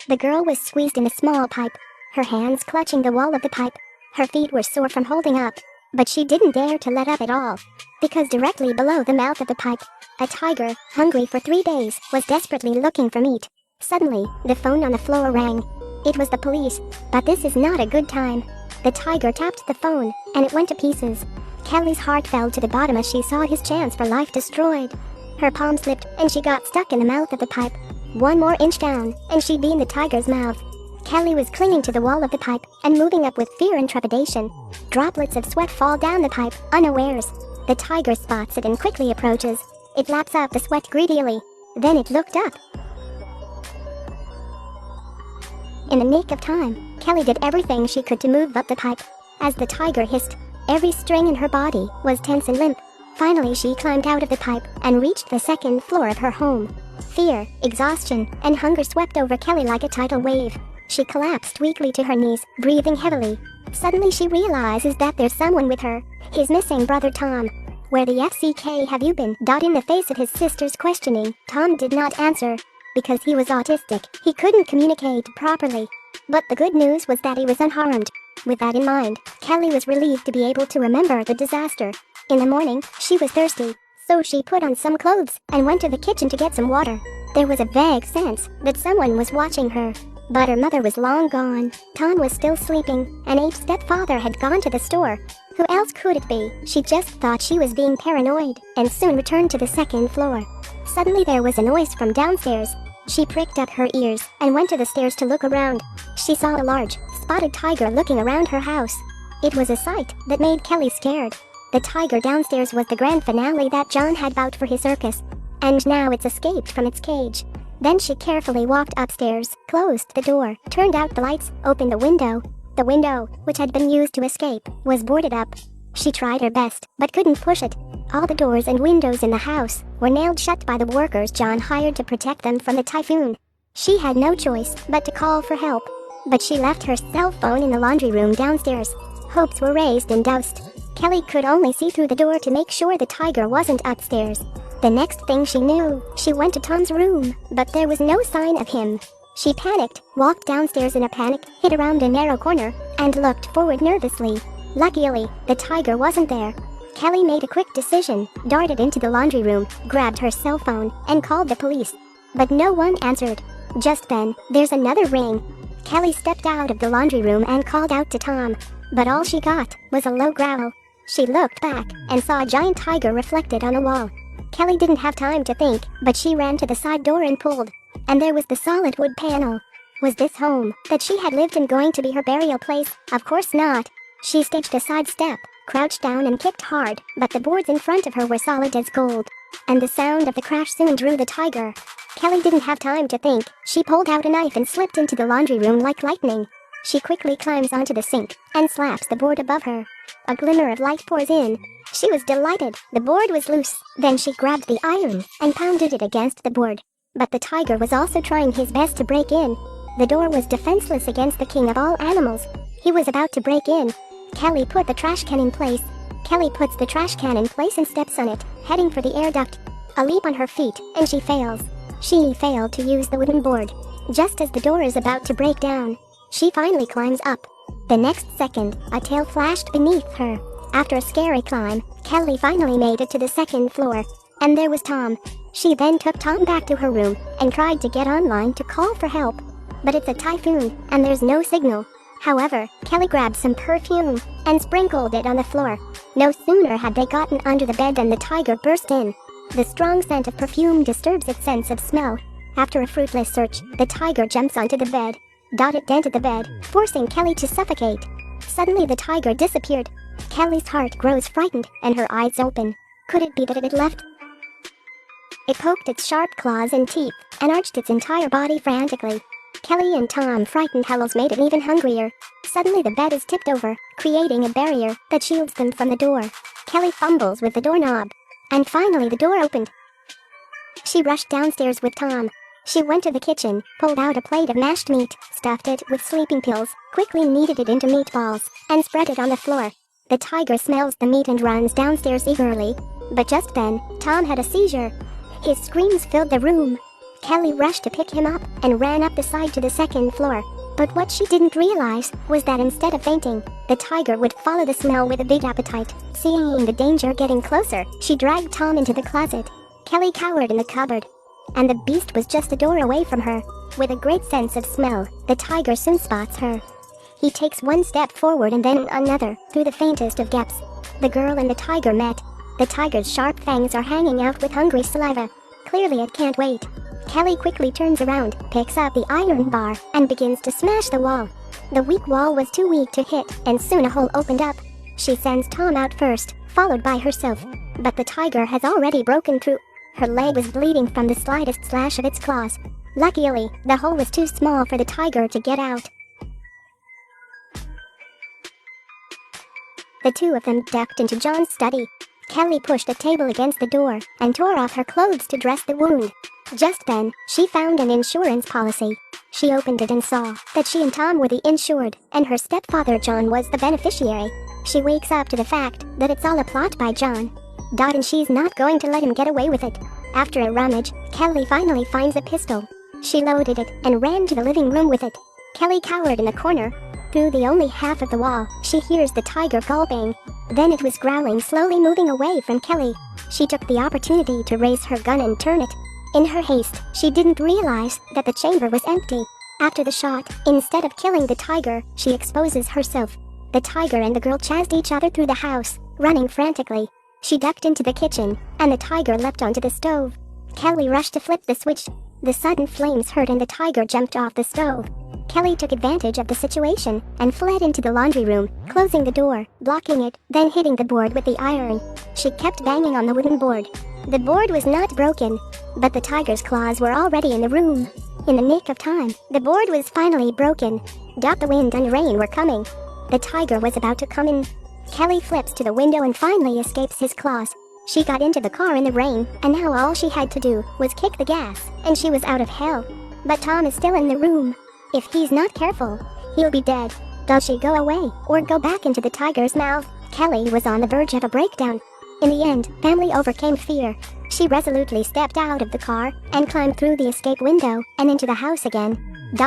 The girl was squeezed in a small pipe, her hands clutching the wall of the pipe. Her feet were sore from holding up, but she didn't dare to let up at all, because directly below the mouth of the pipe, a tiger, hungry for 3 days, was desperately looking for meat. Suddenly, the phone on the floor rang. It was the police, but this is not a good time. The tiger tapped the phone, and it went to pieces. Kelly's heart fell to the bottom as she saw his chance for life destroyed. Her palm slipped, and she got stuck in the mouth of the pipe. 1 more inch down, and she'd be in the tiger's mouth. Kelly was clinging to the wall of the pipe and moving up with fear and trepidation. Droplets of sweat fall down the pipe, unawares. The tiger spots it and quickly approaches. It laps up the sweat greedily. Then it looked up. In the nick of time, Kelly did everything she could to move up the pipe. As the tiger hissed, every string in her body was tense and limp. Finally, she climbed out of the pipe and reached the 2nd floor of her home. Fear, exhaustion, and hunger swept over Kelly like a tidal wave. She collapsed weakly to her knees, breathing heavily. Suddenly she realizes that there's someone with her, his missing brother Tom. "Where the FCK have you been?" In the face of his sister's questioning, Tom did not answer. Because he was autistic, he couldn't communicate properly. But the good news was that he was unharmed. With that in mind, Kelly was relieved to be able to remember the disaster. In the morning, she was thirsty, so she put on some clothes and went to the kitchen to get some water. There was a vague sense that someone was watching her. But her mother was long gone. Tom was still sleeping, and Abe's stepfather had gone to the store. Who else could it be? She just thought she was being paranoid, and soon returned to the 2nd floor. Suddenly there was a noise from downstairs. She pricked up her ears and went to the stairs to look around. She saw a large, spotted tiger looking around her house. It was a sight that made Kelly scared. The tiger downstairs was the grand finale that John had vowed for his circus, and now it's escaped from its cage. Then she carefully walked upstairs, closed the door, turned out the lights, opened the window. The window, which had been used to escape, was boarded up. She tried her best, but couldn't push it. All the doors and windows in the house were nailed shut by the workers John hired to protect them from the typhoon. She had no choice but to call for help. But she left her cell phone in the laundry room downstairs. Hopes were raised and doused. Kelly could only see through the door to make sure the tiger wasn't upstairs. The next thing she knew, she went to Tom's room, but there was no sign of him. She panicked, walked downstairs in a panic, hid around a narrow corner, and looked forward nervously. Luckily, the tiger wasn't there. Kelly made a quick decision, darted into the laundry room, grabbed her cell phone, and called the police. But no one answered. Just then, there's another ring. Kelly stepped out of the laundry room and called out to Tom, but all she got was a low growl. She looked back and saw a giant tiger reflected on a wall. Kelly didn't have time to think, but she ran to the side door and pulled. And there was the solid wood panel. Was this home that she had lived in going to be her burial place? Of course not. She stitched a side step, crouched down and kicked hard, but the boards in front of her were solid as gold. And the sound of the crash soon drew the tiger. Kelly didn't have time to think. She pulled out a knife and slipped into the laundry room like lightning. She quickly climbs onto the sink and slaps the board above her. A glimmer of light pours in. She was delighted. The board was loose. Then she grabbed the iron and pounded it against the board. But the tiger was also trying his best to break in. The door was defenseless against the king of all animals. He was about to break in. Kelly put the trash can in place. Kelly puts the trash can in place and steps on it, heading for the air duct. A leap on her feet, and she fails. She failed to use the wooden board. Just as the door is about to break down, she finally climbs up. The next second, a tail flashed beneath her. After a scary climb, Kelly finally made it to the 2nd floor. And there was Tom. She then took Tom back to her room and tried to get online to call for help. But it's a typhoon, and there's no signal. However, Kelly grabbed some perfume and sprinkled it on the floor. No sooner had they gotten under the bed than the tiger burst in. The strong scent of perfume disturbs its sense of smell. After a fruitless search, the tiger jumps onto the bed. It dented the bed, forcing Kelly to suffocate. Suddenly the tiger disappeared. Kelly's heart grows frightened and her eyes open. Could it be that it had left? It poked its sharp claws and teeth and arched its entire body frantically. Kelly and Tom, frightened howls made it even hungrier. Suddenly the bed is tipped over, creating a barrier that shields them from the door. Kelly fumbles with the doorknob. And finally the door opened. She rushed downstairs with Tom. She went to the kitchen, pulled out a plate of mashed meat, stuffed it with sleeping pills, quickly kneaded it into meatballs, and spread it on the floor. The tiger smells the meat and runs downstairs eagerly. But just then, Tom had a seizure. His screams filled the room. Kelly rushed to pick him up and ran up the side to the second floor. But what she didn't realize was that instead of fainting, the tiger would follow the smell with a big appetite. Seeing the danger getting closer, she dragged Tom into the closet. Kelly cowered in the cupboard, and the beast was just a door away from her. With a great sense of smell, the tiger soon spots her. He takes one step forward and then another, through the faintest of gaps. The girl and the tiger met. The tiger's sharp fangs are hanging out with hungry saliva. Clearly it can't wait. Kelly quickly turns around, picks up the iron bar, and begins to smash the wall. The weak wall was too weak to hit, and soon a hole opened up. She sends Tom out first, followed by herself. But the tiger has already broken through. Her leg was bleeding from the slightest slash of its claws. Luckily, the hole was too small for the tiger to get out. The two of them ducked into John's study. Kelly pushed a table against the door and tore off her clothes to dress the wound. Just then, she found an insurance policy. She opened it and saw that she and Tom were the insured, and her stepfather John was the beneficiary. She wakes up to the fact that it's all a plot by John. And she's not going to let him get away with it. After a rummage, Kelly finally finds a pistol. She loaded it and ran to the living room with it. Kelly cowered in the corner. Through the only half of the wall, she hears the tiger gulping. Then it was growling, slowly moving away from Kelly. She took the opportunity to raise her gun and turn it. In her haste, she didn't realize that the chamber was empty. After the shot, instead of killing the tiger, she exposes herself. The tiger and the girl chased each other through the house, running frantically. She ducked into the kitchen, and the tiger leapt onto the stove. Kelly rushed to flip the switch. The sudden flames hurt and the tiger jumped off the stove. Kelly took advantage of the situation and fled into the laundry room, closing the door, blocking it, then hitting the board with the iron. She kept banging on the wooden board. The board was not broken, but the tiger's claws were already in the room. In the nick of time, the board was finally broken. The wind and rain were coming. The tiger was about to come in. Kelly flips to the window and finally escapes his claws. She got into the car in the rain, and now all she had to do was kick the gas, and she was out of hell. But Tom is still in the room. If he's not careful, he'll be dead. Does she go away, or go back into the tiger's mouth? Kelly was on the verge of a breakdown. In the end, family overcame fear. She resolutely stepped out of the car and climbed through the escape window and into the house again.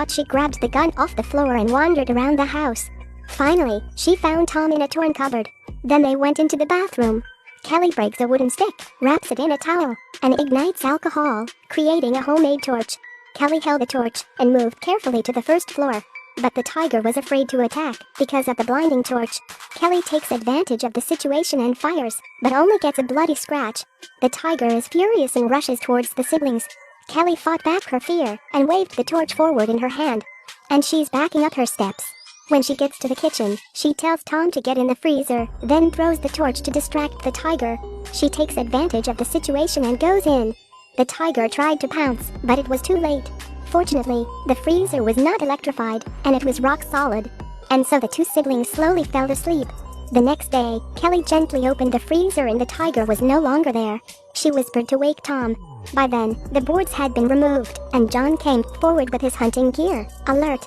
She grabbed the gun off the floor and wandered around the house. Finally, she found Tom in a torn cupboard. Then they went into the bathroom. Kelly breaks a wooden stick, wraps it in a towel, and ignites alcohol, creating a homemade torch. Kelly held the torch and moved carefully to the first floor. But the tiger was afraid to attack because of the blinding torch. Kelly takes advantage of the situation and fires, but only gets a bloody scratch. The tiger is furious and rushes towards the siblings. Kelly fought back her fear and waved the torch forward in her hand. And she's backing up her steps. When she gets to the kitchen, she tells Tom to get in the freezer, then throws the torch to distract the tiger. She takes advantage of the situation and goes in. The tiger tried to pounce, but it was too late. Fortunately, the freezer was not electrified, and it was rock solid. And so the two siblings slowly fell asleep. The next day, Kelly gently opened the freezer and the tiger was no longer there. She whispered to wake Tom. By then, the boards had been removed, and John came forward with his hunting gear, alert.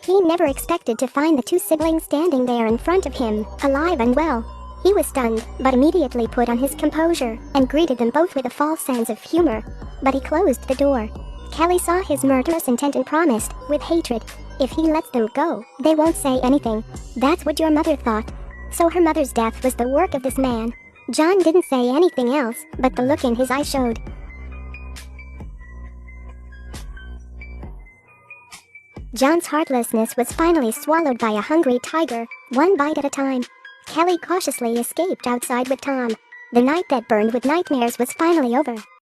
He never expected to find the two siblings standing there in front of him, alive and well. He was stunned, but immediately put on his composure and greeted them both with a false sense of humor. But he closed the door. Kelly saw his murderous intent and promised, with hatred, if he lets them go, they won't say anything. That's what your mother thought. So her mother's death was the work of this man. John didn't say anything else, but the look in his eye showed. John's heartlessness was finally swallowed by a hungry tiger, one bite at a time. Kelly cautiously escaped outside with Tom. The night that burned with nightmares was finally over.